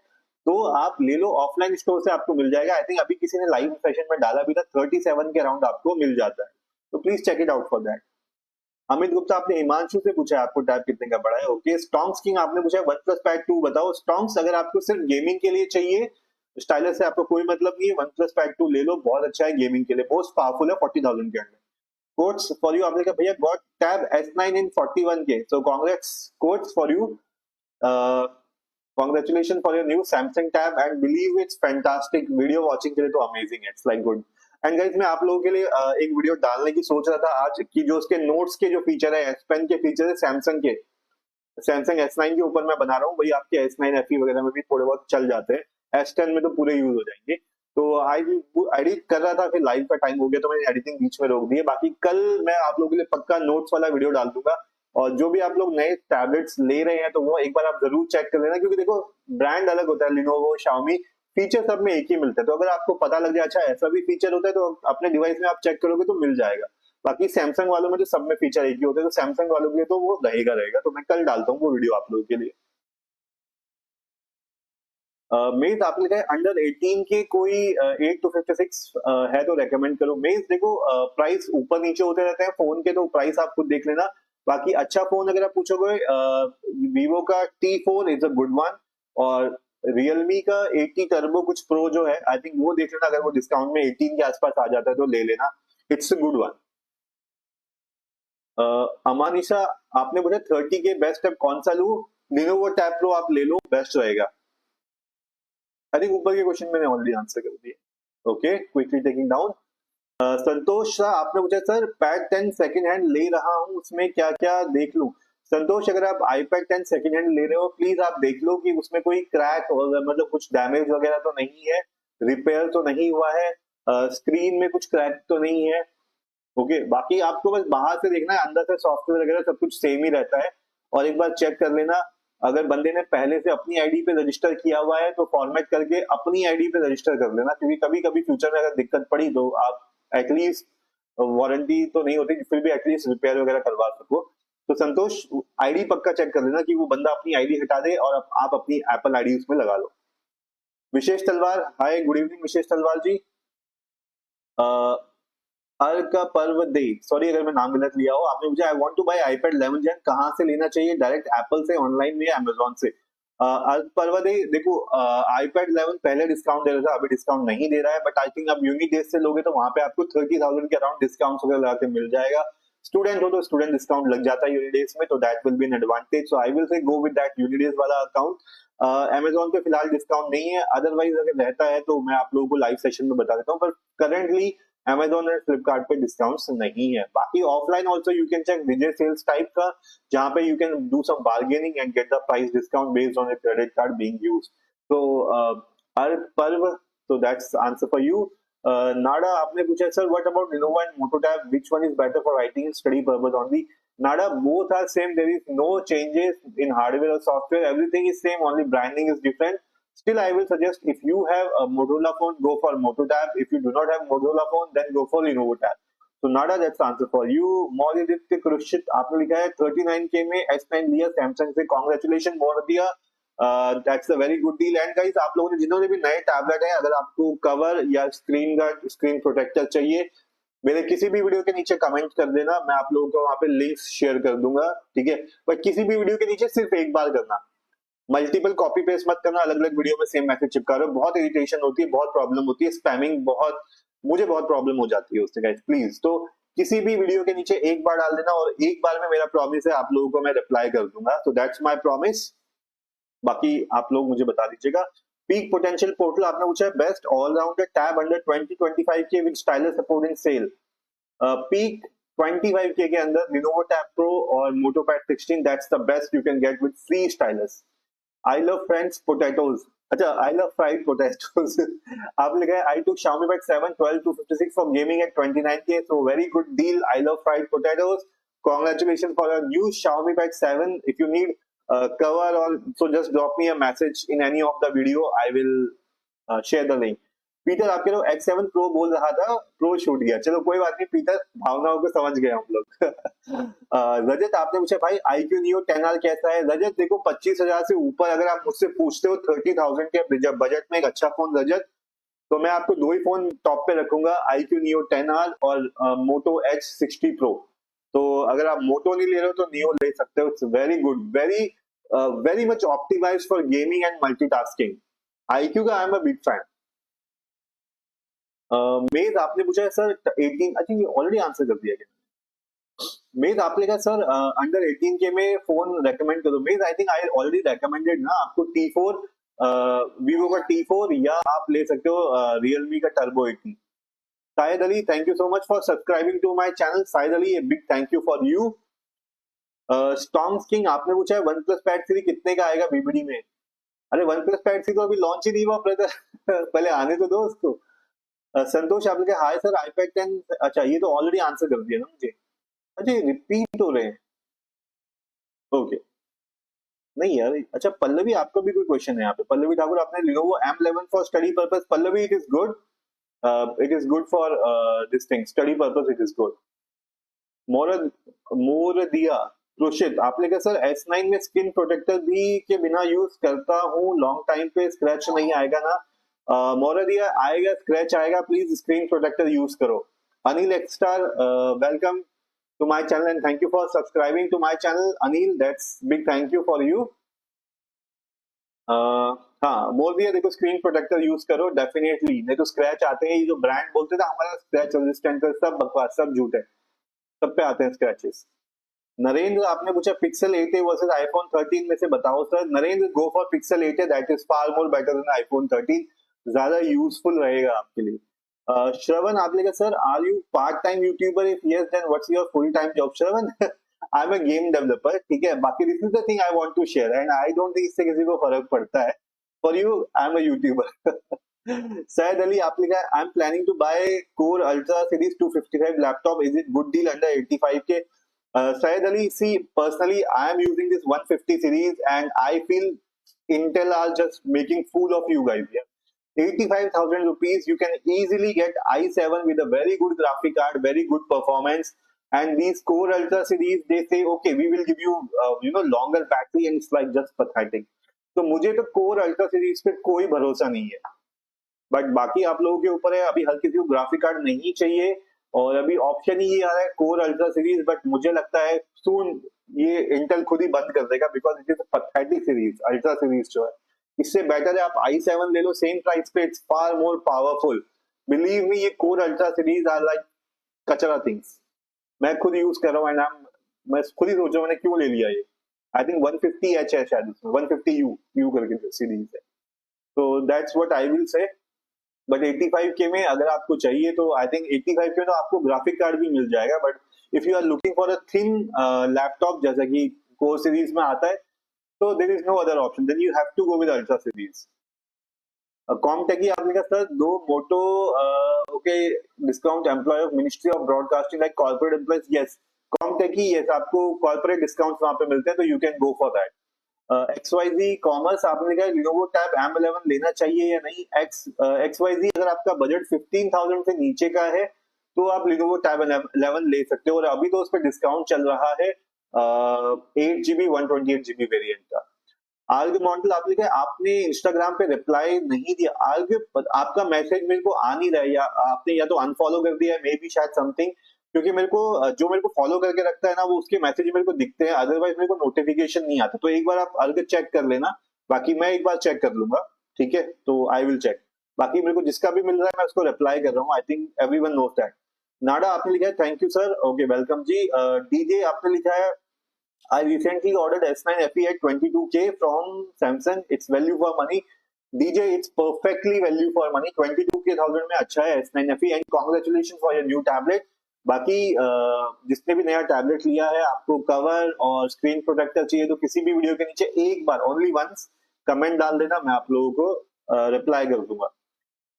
तो आप ले लो, ऑफलाइन स्टोर से आपको मिल जाएगा। आई थिंक अभी किसी ने लाइव सेशन में डाला भी था, 37 के अराउंड आपको मिल जाता है, तो please check it out for that. Amit Gupta आपने हिमांशु से पूछा है आपको टैब कितने का पड़ा है। ओके, स्टॉन्क्स किंग आपने पूछा है वन प्लस पैड 2 बताओ। स्टॉन्क्स अगर आपको सिर्फ गेमिंग के लिए चाहिए, स्टाइलस से आपको कोई मतलब नहीं है, वन प्लस पैड 2 ले लो, बहुत अच्छा है गेमिंग के लिए, मोस्ट पावरफुल है 40,000 के अंदर। कोट्स फॉर यू आपने कहा भैया got tab S9 in 41K, so congrats quotes for you, congratulations for your new Samsung tab and believe it's fantastic, video watching के लिए तो अमेजिंग है, it's like good. And guys मैं आप लोगों के लिए एक वीडियो डालने की सोच रहा था आज कि जो उसके नोट्स के जो फीचर है, एस पेन के फीचर है सैमसंग के, सैमसंग S9 के ऊपर मैं बना रहा हूँ, वही आपके S9 FE वगैरह में भी थोड़े बहुत चल जाते हैं, S10 में तो पूरे यूज हो जाएंगे। तो आई एडिट कर रहा था, फिर लाइव का टाइम हो गया तो मैंने एडिटिंग बीच में रोक दी है। बाकी कल मैं आप लोगों के लिए पक्का नोट्स वाला वीडियो डाल दूंगा, और जो भी आप लोग नए टैबलेट्स ले रहे हैं तो वो एक बार आप जरूर चेक कर लेना, क्योंकि देखो ब्रांड अलग होता है, लिनोवो Xiaomi, फीचर सब में एक ही मिलते हैं। तो अगर आपको पता लग जाए अच्छा ऐसा भी फीचर होता है तो अपने डिवाइस में आप चेक करोगे तो मिल जाएगा। बाकी सैमसंग वालों में तो सब में फीचर एक ही होते हैं, तो सैमसंग वालों के लिए तो वो रहेगा रहेगा, तो मैं कल डालता हूँ वो वीडियो आप लोगों के लिए। मेज आपने लिखा है अंडर 18 के कोई 8 to 56 है तो रेकमेंड करो। मेज देखो प्राइस ऊपर नीचे होते रहते हैं फोन के, तो प्राइस आप खुद देख लेना। बाकी अच्छा फोन अगर आप पूछोगे, वीवो का T4 is a good one, और रियलमी का 80 टर्बो कुछ प्रो जो है, आई थिंक वो देख लेना, अगर वो डिस्काउंट में 18 के आसपास आ जाता है तो ले लेना, इट्स अ गुड वन। अमानिशा आपने बोला 30 के बेस्ट टैब कौन सा लूं, लिनोवो टैब प्रो आप ले लो, बेस्ट रहेगा। आई थिंक ऊपर के क्वेश्चन मैंने ऑलरेडी आंसर कर दिया। Okay, quickly taking down. Santosh Shah आपने पूछा सर पैड 10 सेकंड हैंड ले रहा हूँ, उसमें क्या क्या देख लूं। संतोष अगर आप iPad 10 सेकंड हैंड ले रहे हो, प्लीज आप देख लो कि उसमें कोई क्रैक मतलब कुछ डैमेज वगैरह तो नहीं है, रिपेयर तो नहीं हुआ है, स्क्रीन में कुछ क्रैक तो नहीं है। ओके, बाकी आपको बस बाहर से देखना है, अंदर से सॉफ्टवेयर वगैरह सब कुछ सेम ही रहता है। और एक बार चेक कर लेना, अगर बंदे ने पहले से अपनी आईडी पे रजिस्टर किया हुआ है तो फॉर्मेट करके अपनी आईडी पे रजिस्टर कर लेना, क्योंकि कभी कभी फ्यूचर में अगर दिक्कत पड़ी तो आप एटलीस्ट, वारंटी तो नहीं होती फिर भी एटलीस्ट रिपेयर वगैरह करवा सको। तो संतोष आईडी पक्का चेक कर लेना कि वो बंदा अपनी आईडी हटा दे और आप अपनी एप्पल आईडी उसमें लगा लो। विशेष तलवार, हाय गुड इवनिंग विशेष तलवार जी। हर का पर्व दे, सॉरी अगर मैं नाम गलत लिया हो, आपने मुझे I want to buy iPad 11 Gen कहां से लेना चाहिए, डायरेक्ट एप्पल से, ऑनलाइन में, अमेजोन से। अर्क पर्व दे देखो, iPad 11 पहले डिस्काउंट दे रहा था, अभी डिस्काउंट नहीं दे रहा है, बट आई थिंक अब यूनिडेज से लोगे तो वहां पे आपको 30,000 के अराउंड डिस्काउंट वगैरह लगा के मिल जाएगा। स्टूडेंट हो तो स्टूडेंट डिस्काउंट लग जाता है यूनिडेज में, तो that will B an advantage, so I will से गो विद दैट यूनिडेज वाला अकाउंट। अमेजोन पे फिलहाल डिस्काउंट नहीं है, अदरवाइज अगर रहता है तो मैं आप लोगों को लाइव सेशन में बता देता हूँ, पर करेंटली Amazon और फ्लिपकार्ट पे डिस्काउंट्स नहीं है। बाकी offline also you can check Vijay Sales type का, जहां पे you can do some bargaining and get the price discount based on your credit card being used. तो हर पर्व, तो दैट्स आंसर फॉर यू। नाडा आपने पूछा sir what about Lenovo and Moto Tab, which one is better for writing and study purpose only? Nada, both are same, there is no changes in hardware or software, everything is same, only branding is different. Still, I will suggest if you have a Motorola phone, go for Moto Tab. If you do not have Motorola phone, then go for Lenovo Tab. So Nada, that's the answer for you. Mauriditya Krushit आपने लिखा है 39K में S9 लिया Samsung से, congratulations Mauriditya, that's a very good deal. And guys, आप लोगों ने जिन्होंने भी नए टैबलेट है, अगर आपको कवर या स्क्रीन गार्ड, स्क्रीन प्रोटेक्टर चाहिए, मेरे किसी भी वीडियो के नीचे कमेंट कर देना, मैं आप लोगों को वहां पे लिंक्स शेयर कर दूंगा, ठीक है। बट किसी भी वीडियो के नीचे सिर्फ एक बार करना, मल्टीपल कॉपी पेस्ट मत करना, अलग अलग वीडियो में सेम मैसेज चिपका रहे हो, बहुत इरिटेशन होती है, बहुत प्रॉब्लम होती है, स्पैमिंग बहुत, मुझे बहुत प्रॉब्लम हो जाती है उससे गाइस, प्लीज। तो किसी भी वीडियो के नीचे एक बार डाल देना, और एक बार में मेरा प्रॉमिस है आप लोगों को मैं रिप्लाई कर दूंगा, तो दैट्स माय प्रॉमिस। बाकी आप लोग मुझे बता दीजिएगा। पीक पोटेंशियल पोर्टल आपने पूछा है best allrounder tab under 20-25K with stylus support in sale. Pick 25K के अंदर Lenovo Tab Pro और MotoPad 16, that's the best you can get with free stylus. I love friends potatoes, अच्छा आई लव फ्राइड पोटैटोज आप लिखा है I took Xiaomi Pad 7 12 to 56 for gaming at 29K, so very good deal. I love fried potatoes. Congratulations for your new Xiaomi Pad 7. If you need cover or so, just drop me a message in any of the video. I will share the link. Peter आपके लोग X7 Pro बोल रहा था, प्रो छूट गया, चलो कोई बात नहीं पीटर, भावनाओं को समझ गए हम लोग। रजत आपने पूछा भाई iQOO Neo 10R कैसा है। रजत देखो 25,000 से ऊपर अगर आप मुझसे पूछते हो 30,000 के बजट में एक अच्छा फोन रजत, तो मैं आपको दो ही फोन टॉप पे रखूंगा, iQOO Neo 10R और Moto Edge 60 Pro। तो अगर आप मोटो नहीं ले रहे हो तो नियो ले सकते हो. It's very good, very much optimized for gaming and multitasking. IQOO का I am a big fan. मेज आपने पूछा है sir 18, I think already answer कर दिया. मेज आपने कहा सर अंडर 18 के में फोन रेकमेंड करो. मेज I think I already recommended ना आपको T4, वीवो का T4, या आप ले सकते हो रियलमी का Turbo 80. Sahid Ali, thank you so much for subscribing to my channel. Sahid Ali, a big thank you for you. Stones king आपने पूछा है वन प्लस पैड 3 कितने का आएगा बीबीडी में. अरे वन प्लस पैड 3 तो अभी लॉन्च ही नहीं हुआ ब्रदर. पहले आने तो दो उसको. संतोष आपने कहा हाय सर आईपैड 10. अच्छा ये तो ऑलरेडी आंसर कर दिया ना मुझे. अच्छा ये रिपीट हो रहे हैं. ओके नहीं यार. अच्छा पल्लवी आपका भी कोई क्वेश्चन है यहाँ पे. पल्लवी ठाकुर आपने Lenovo M11 for study purpose. Pallavi it is good. It is good for this thing study purpose. It is good. Mordia Roshit आपने कहा सर S9 में स्क्रीन प्रोटेक्टर भी के बिना यूज करता हूँ लॉन्ग टाइम पे स्क्रैच नहीं आएगा ना. मोरदिया आएगा, स्क्रैच आएगा. प्लीज स्क्रीन प्रोटेक्टर यूज करो. Anil Xtar, welcome to my channel and thank you for subscribing to my channel. Anil, that's big thank you for you. हाँ बोल दिया. देखो स्क्रीन प्रोटेक्टर यूज करो डेफिनेटली. नहीं तो स्क्रैच आते हैं. ये जो ब्रांड बोलते थे हमारा स्क्रैच रेजिस्टेंट है, सब बकवास, सब झूठ है. सब पे आते हैं स्क्रैचेस. नरेंद्र आपने पूछा पिक्सल 8a वर्सेस आईफोन 13 में से बताओ sir. Narendra go for Pixel 8a. That is far more better than iPhone 13. ज्यादा यूजफुल रहेगा आपके लिए. श्रवण आपने कहा sir are you part time YouTuber. If yes then what's your full time job. Shravan I am a game developer. ठीक है. बाकी this is the thing I want to share and I don't think इससे किसी को फर्क पड़ता है. For you I am a YouTuber. Syed Ali आपने कहा I am planning to buy Core ultra series 255 laptop. Is it good deal under 85 K. Syed Ali, see, personally, I am using this 150 series and I feel Intel are just making fool of you guys. Yeah? 85,000 rupees, you can easily get i7 with a very good graphic card, very good performance. And these Core Ultra series, they say, okay, we will give you, longer battery, and it's like just pathetic. तो मुझे तो Core Ultra series पे कोई भरोसा नहीं है. बट बाकी आप लोगों के ऊपर है. अभी हर किसी को ग्राफिक कार्ड नहीं चाहिए और अभी ऑप्शन ही ये आ रहा है कोर अल्ट्रा सीरीज. बट मुझे लगता है सून ये इंटेल खुद ही बंद कर देगा because it is pathetic series. Ultra series जो है इससे बेटर है आप i7 ले लो सेम प्राइस पे. It's far more powerful. Believe me ये core ultra series are like कचरा थिंग्स. मैं खुद यूज कर रहा हूँ एंड मैं खुद ही सोच रहा हूँ मैंने क्यों ले लिया ये. आई थिंक 150H है शायद इसमें. 150U करके सीरीज है. तो दैट्स व्हाट आई विल से. बट 85K में अगर आपको चाहिए तो आई थिंक 85K में तो आपको ग्राफिक कार्ड भी मिल जाएगा. But if you are looking for a thin laptop जैसा कि कोर सीरीज में आता है तो there is no other option. Then you have to go with ultra series. Comteki आपने कहा सर दो Moto okay discount employ of ministry of broadcasting like corporate employees. Yes Comteki, yes आपको कॉर्पोरेट डिस्काउंट वहां पे मिलते हैं तो you can go for that. XYZ commerce आपने कहा Lenovo Tab M11 लेना चाहिए या नहीं. XYZ अगर आपका बजट 15,000 से नीचे का है तो आप Lenovo Tab 11 ले सकते हो और अभी तो उस पर डिस्काउंट चल रहा है 8GB 128GB वेरिएंट का. आर्ग मॉडल आपने कहा आपने इंस्टाग्राम पे रिप्लाई नहीं दिया. आर्ग आपका मैसेज मेरे को आ नहीं रहा है या आपने या तो अनफॉलो कर दिया है मे बी शायद समथिंग. क्योंकि मेरे को जो मेरे को फॉलो करके रखता है ना वो उसके मैसेज मेरे को दिखते हैं. अदरवाइज मेरे को नोटिफिकेशन नहीं आता. तो एक बार आप अर्ग चेक कर लेना. बाकी मैं एक बार चेक कर लूंगा. ठीक है तो आई विल चेक. बाकी मेरे को जिसका भी मिल रहा है मैं उसको रिप्लाई कर रहा हूँ. I think everyone knows that. Nada आपने लिखा है thank you sir. Okay welcome ji. DJ आपने लिखा है I recently ordered S9 FE at 22K from Samsung. It's value for money. DJ, it's perfectly value for money. 22K में अच्छा है S9 FE and congratulations for your new tablet. बाकी जिसने भी नया टैबलेट लिया है आपको कवर और स्क्रीन प्रोटेक्टर चाहिए तो किसी भी वीडियो के नीचे एक बार ओनली वंस कमेंट डाल देना. मैं आप लोगों को रिप्लाई कर दूंगा.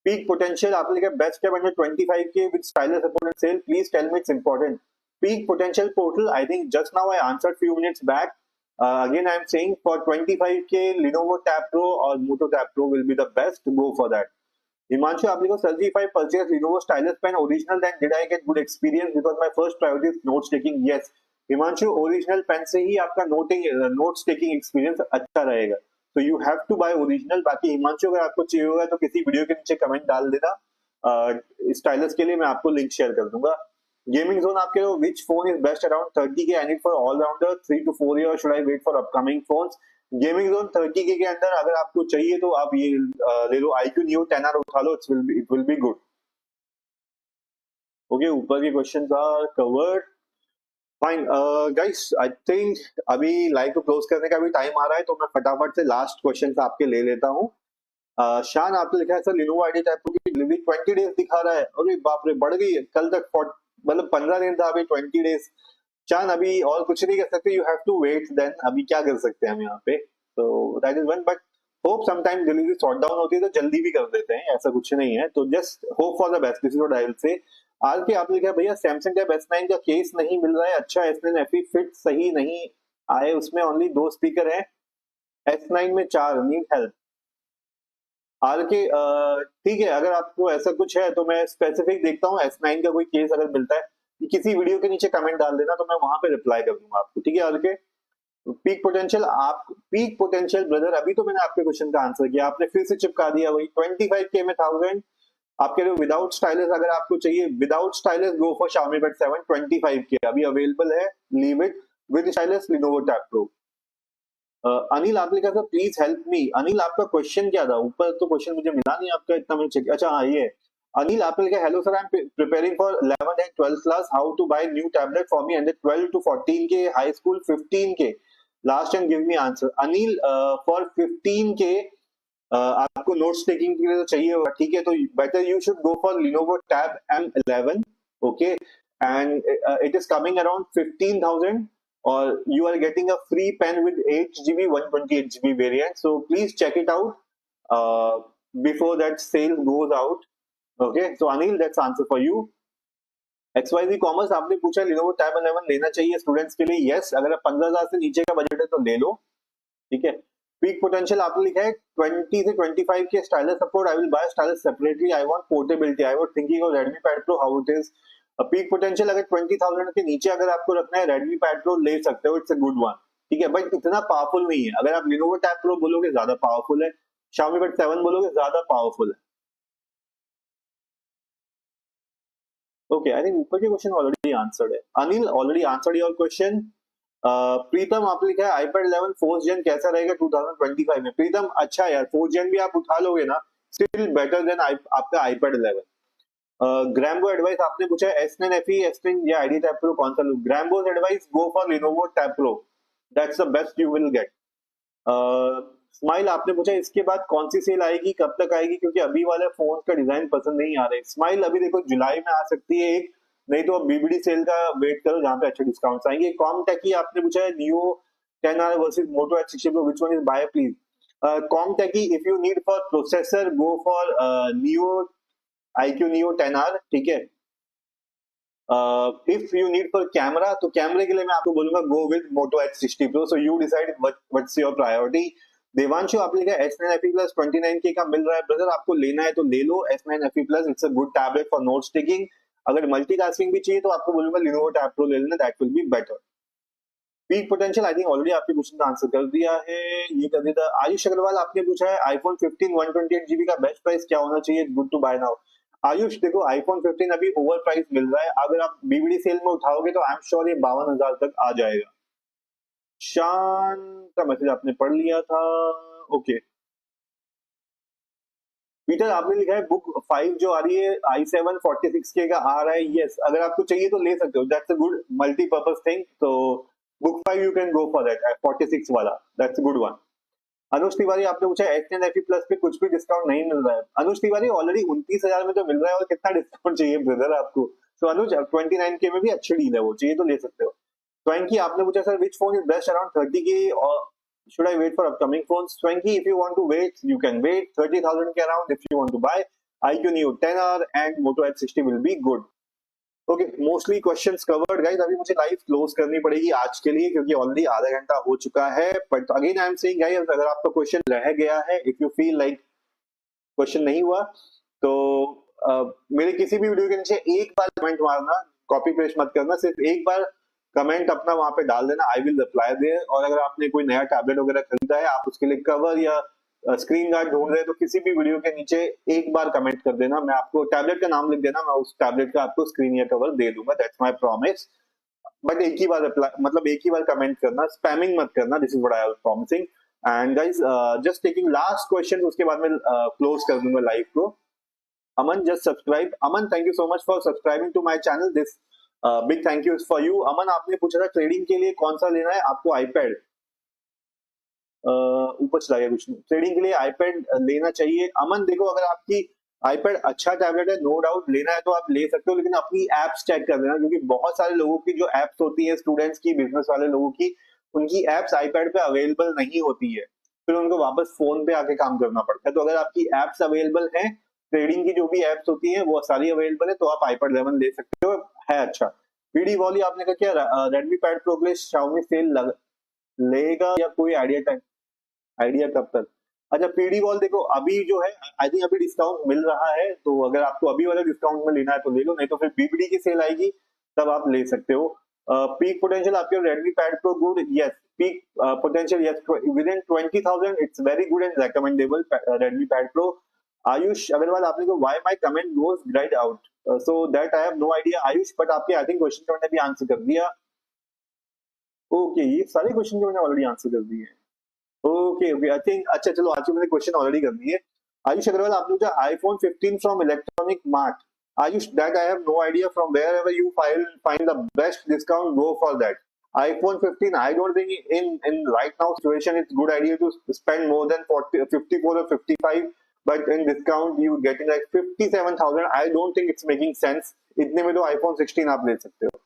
पीक पोटेंशियल आपने लिखा बेस्ट है under 25K with stylus supported cell. Please tell me it's important. Peak potential portal, I think just now I answered few minutes back. Again, I'm saying for 25K, Lenovo Tab Pro or Moto Tab Pro will be the best. Go for that. Himanshu, आपने को sir ji if I purchase Lenovo stylus pen original, then did I get good experience? Because my first priority is notes taking. Yes, Himanshu, original pen से ही आपका notes taking experience अच्छा रहेगा. So you have to buy original. बाकी हिमांशु अगर आपको चाहिए होगा तो किसी वीडियो के नीचे कमेंट डाल देना. स्टाइलस के लिए मैं आपको लिंक शेयर कर दूंगा. गेमिंग जोन आपके which phone is best around 30K I need for all rounder 3 to 4 year should I wait for upcoming phones. Gaming zone 30K के अंदर अगर आपको चाहिए तो आप ये ले लो iQOO Neo 10R उठा लो, it will be good. Okay, ऊपर के questions are covered. Fine guys, I think अभी लाइव को क्लोज करने का भी टाइम आ रहा है, तो मैं फटाफट से लास्ट क्वेश्चंस आपके ले लेता हूँ। शान आपने लिखा है सर लिनोवो आईडी टाइप की डिलीवरी 20 डेज दिखा रहा है। अरे बाप रे, बढ़ गई है। कल तक मतलब 15 दिन था, अभी 20 डेज। शान अभी और कुछ नहीं कर सकते, you have to wait then. अभी क्या कर सकते हैं हम यहाँ पे, तो that is one. But hope sometime delivery sort down होती है तो जल्दी भी कर देते हैं, ऐसा कुछ नहीं है। तो just hope for the best, this is what I will say. R K आपने लिखा भैया सैमसंग टैब S9 का केस नहीं मिल रहा है। अच्छा, S9 FE फिट सही नहीं आए, उसमें ओनली 2 स्पीकर है, S9 में 4, नीड हेल्प। आर के ठीक है, अगर आपको ऐसा कुछ है तो मैं स्पेसिफिक देखता हूँ। S9 का कोई केस अगर मिलता है, किसी वीडियो के नीचे कमेंट डाल देना, तो मैं वहां पे रिप्लाई कर दूंगा आपको, ठीक है। आर के पीक पोटेंशियल ब्रदर, अभी तो मैंने आपके क्वेश्चन का आंसर किया, आपने फिर से चिपका दिया वही 25K में 1000। आप कह रहे हो विदाउट स्टाइलस अगर आपको चाहिए, without stylus go for Xiaomi Bud 7 25K अभी अवेलेबल है, leave it. With stylus Lenovo Tab Pro। Anil आपने कहा था प्लीज हेल्प मी। अनिल आपका क्वेश्चन क्या था? ऊपर तो क्वेश्चन मुझे मिला नहीं आपका, इतना मैंने चेक। अच्छा हाँ, ये अनिल आपने लिखा hello sir, I am preparing for 11th and 12th class, how to buy new tablet for me and 12 to 14K, high school 15K last and give me answer. Anil for 15K आपको नोट्स टेकिंग के लिए तो चाहिए होगा, ठीक है। तो better you should go for Lenovo Tab M11, okay, and it is coming around 15,000 or you are getting a free pen with 8GB 128GB variant, so please check it out before that sale goes out, okay। So Anil, that's answer for you। XYZ Commerce आपने पूछा Lenovo Tab 11 लेना चाहिए स्टूडेंट्स के लिए। यस, अगर आप 15,000 से नीचे का बजट है तो ले लो, ठीक है। पीक पोटेंशियल आपने लिखा है 20 से 25 के stylus support, I will buy stylus separately, I want portability, I was thinking of Redmi Pad Pro, how it is. Peak potential अगर 20,000 के नीचे अगर आपको रखना है, Redmi Pad Pro ले सकते हो, इट्स अ गुड वन, ठीक है। बट इतना पावरफुल नहीं है। अगर आप Lenovo Tab Pro बोलोगे ज्यादा पावरफुल है, Xiaomi Bud 7 बोलोगे ज्यादा पावरफुल है, ओके। आई थिंक ऊपर के क्वेश्चन ऑलरेडी आंसर्ड है। Anil already answered your question. Pritam आपने लिखा है iPad 11 4th gen कैसा रहेगा 2025 में। प्रीतम अच्छा यार, 4th gen भी आप उठा लोगे ना, स्टिल बेटर देन आपका iPad 11। ग्रैम्बो एडवाइस आपने पूछा है S9 FE, S9 या आईडी टैब प्रो कौन सा लूं। Grambos advice go for Lenovo Tab Pro, that's the best you will get. Smile आपने पूछा इसके बाद कौन सी सेल आएगी, कब तक आएगी, क्योंकि अभी वाले फोन का डिजाइन पसंद नहीं आ रहे। स्माइल अभी देखो जुलाई में आ सकती है एक, नहीं तो बीबीडी सेल का वेट करो जहां पे अच्छे डिस्काउंट्स आएंगे। कॉमटेकी आपने पूछा है Neo 10R versus Moto X60 Pro, which one is buy please. Comteki if you need for processor go for Neo iQOO Neo 10R, ठीक है। If you need for camera, तो कैमरे के लिए मैं आपको बोलूंगा go with Moto X60 Pro, so you decide what's your priority. Devanshu आपने लिखा S9 FE Plus 29K का मिल रहा है ब्रदर, आपको लेना है तो ले लो S9 FE Plus, it's a good tablet for notes taking. अगर मल्टीटास्किंग भी चाहिए तो आपको बोलूंगा Lenovo Tab Pro ले लेना, that will be better. Peak potential I think already आपके क्वेश्चन का आंसर कर दिया है, ये कर दिया। आयुष अग्रवाल आपने पूछा है iPhone 15 128GB का बेस्ट प्राइस क्या होना चाहिए, good to buy now. Ayush देखो iPhone 15 अभी ओवर प्राइस मिल रहा है, अगर आप बीबीडी सेल में उठाओगे तो आई एम श्योर ये 52,000 तक आ जाएगा। शान का मैसेज आपने पढ़ लिया था, ओके। पीटर आपने लिखा है बुक 5 जो आ रही है i7 46K का आ रहा है। यस, अगर आपको चाहिए तो ले सकते हो, that's a good multipurpose thing. तो book 5 you can go for that 46 वाला, that's a good one. Anuj Tiwari आपने पूछा S10 FE Plus पे कुछ भी डिस्काउंट नहीं मिल रहा है। अनुज तिवारी ऑलरेडी 29,000 में तो मिल रहा है, और कितना डिस्काउंट चाहिए ब्रदर आपको। तो अनुज 29K में भी अच्छी डील है, वो चाहिए तो ले सकते हो। Swanky आपने पूछा sir which phone is best around 30K or should I wait for upcoming phones? Swanky, if you want to wait, you can wait 30,000 के around if you want to buy iQOO Neo 10R and Moto X60 will be good. Okay, mostly questions covered guys. अभी मुझे लाइव क्लोज करनी पड़ेगी आज के लिए, क्योंकि ऑलरेडी आधा घंटा हो चुका है। But again I am saying guys, अगर आपका क्वेश्चन रह गया है, if you feel like question नहीं हुआ, तो मेरे किसी भी वीडियो के नीचे एक बार कमेंट मारना, कॉपी पेस्ट मत करना, सिर्फ एक बार कमेंट अपना वहां पे डाल देना, आई विल रिप्लाई देयर। और अगर आपने कोई नया टैबलेट वगैरह खरीदा है, आप उसके लिए कवर या स्क्रीन गार्ड ढूंढ रहे हैं तो किसी भी वीडियो के नीचे एक बार कमेंट कर देना, मैं आपको टैबलेट का नाम लिख देना, मैं उस टैबलेट का आपको स्क्रीन या कवर दे दूंगा, दैट्स माय प्रॉमिस। बट एक ही बार अप्लाई, मतलब एक ही बार कमेंट करना, स्पैमिंग मत करना, this is what I was promising. And guys just taking last question, उसके बाद मैं क्लोज कर दूंगा लाइव को। Aman just subscribe, Aman thank you so much for subscribing to my channel, this big thank you for you. Aman आपने पूछा था ट्रेडिंग के लिए कौन सा लेना है आपको, आईपैड, ऊपर चला गया कुछ नहीं, ट्रेडिंग के लिए आईपैड लेना चाहिए। अमन देखो, अगर आपकी आईपैड अच्छा टैबलेट है, नो डाउट लेना है तो आप ले सकते हो, लेकिन अपनी एप्स चेक कर लेना, क्योंकि बहुत सारे लोगों की जो एप्स होती है, स्टूडेंट्स की, बिजनेस वाले लोगों की, उनकी एप्स आईपैड पे अवेलेबल नहीं होती है, फिर उनको वापस फोन पे आके काम करना पड़ता है। तो अगर आपकी एप्स अवेलेबल है, ट्रेडिंग की जो भी एप्स होती है वो सारी अवेलेबल है, तो आप आईपैड 11 ले सकते हो, है अच्छा। पीडी वॉली आपने कहा क्या रेडमी पैड प्रो के लिए शाओमी सेल लेगा या कोई आइडिया कब तक? अच्छा, पीडी वॉल देखो अभी जो है, आई थिंक अभी डिस्काउंट मिल रहा है, तो अगर आपको अभी वाला डिस्काउंट में लेना है तो ले लो, नहीं तो फिर बीबीडी की सेल आएगी तब आप ले सकते हो। पीक पोटेंशियल आपके Redmi pad pro good, yes, peak potential yes, within 20,000 it's very good and recommendable Redmi pad pro. Ayush Agarwal आपने को why my comment goes greyed out, so that I have no idea Ayush, but आपके आई थिंक क्वेश्चन का मैंने भी आंसर कर दिया। ओके, ये सारे क्वेश्चन के मैंने ऑलरेडी आंसर कर दिए हैं। ओके ओके, आई थिंक, अच्छा चलो, आज की मैंने क्वेश्चन ऑलरेडी कर दी है। आयुष अग्रवाल आपने पूछा iPhone 15 from electronic mart, Ayush that I have no idea, from wherever you find the best discount go for that. iPhone 15, I don't think in right now situation it's good idea to spend more than 40, 54 or 55, but in discount you getting like 57,000, I don't think it's making sense। इतने में तो iPhone 16 आप ले सकते हो।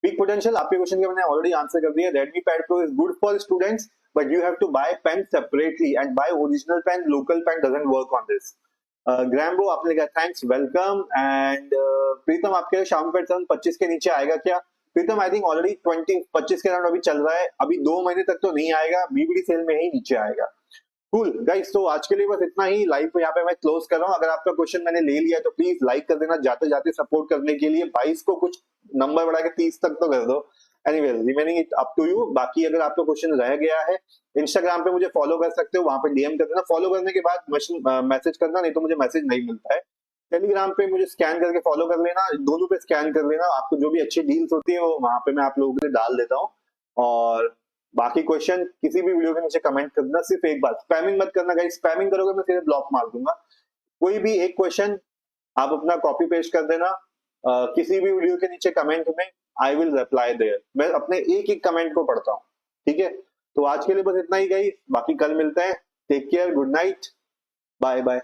पीक पोटेंशियल आपके क्वेश्चन का मैंने ऑलरेडी आंसर कर दिया, Redmi pad pro is good for students, but you have to buy pen separately and buy original pen, local pen doesn't work on this. Grambo आपने कहा थैंक्स, वेलकम। एंड प्रीतम आपके शाम पे 25 के नीचे आएगा क्या? प्रीतम आई थिंक ऑलरेडी 25 के अराउंड अभी चल रहा है, अभी 2 महीने तक तो नहीं आएगा, बीबीडी सेल में ही नीचे आएगा। कूल गाइस, तो आज के लिए बस इतना ही, लाइव को यहाँ पे मैं क्लोज कर रहा हूँ। अगर आपका क्वेश्चन मैंने ले लिया है तो प्लीज लाइक कर देना, जाते जाते सपोर्ट करने के लिए 22 को कुछ नंबर बढ़ा के 30 तक तो कर दो। Anyway, remaining it up to you. बाकी अगर आपका क्वेश्चन रह गया है, इंस्टाग्राम पे मुझे फॉलो कर सकते हो, वहां पे डीएम कर देना, फॉलो करने के बाद मैसेज करना, नहीं तो मुझे मैसेज नहीं मिलता है। टेलीग्राम पे मुझे स्कैन करके फॉलो कर लेना, दोनों पे स्कैन कर लेना, आपको जो भी अच्छी डील्स होती है वो वहां पे मैं आप लोगों के लिए डाल देता हूँ। और बाकी क्वेश्चन किसी भी वीडियो के नीचे कमेंट करना, सिर्फ एक बात, स्पैमिंग मत करना गाइस, स्पैमिंग करोगे मैं सीधे ब्लॉक मार दूंगा। कोई भी एक क्वेश्चन आप अपना कॉपी पेस्ट कर देना, किसी भी वीडियो के नीचे कमेंट में, आई विल रिप्लाई देयर, मैं अपने एक एक कमेंट को पढ़ता हूँ, ठीक है? तो आज के लिए बस इतना ही गाइस, बाकी कल मिलते हैं, take care, good night, bye bye.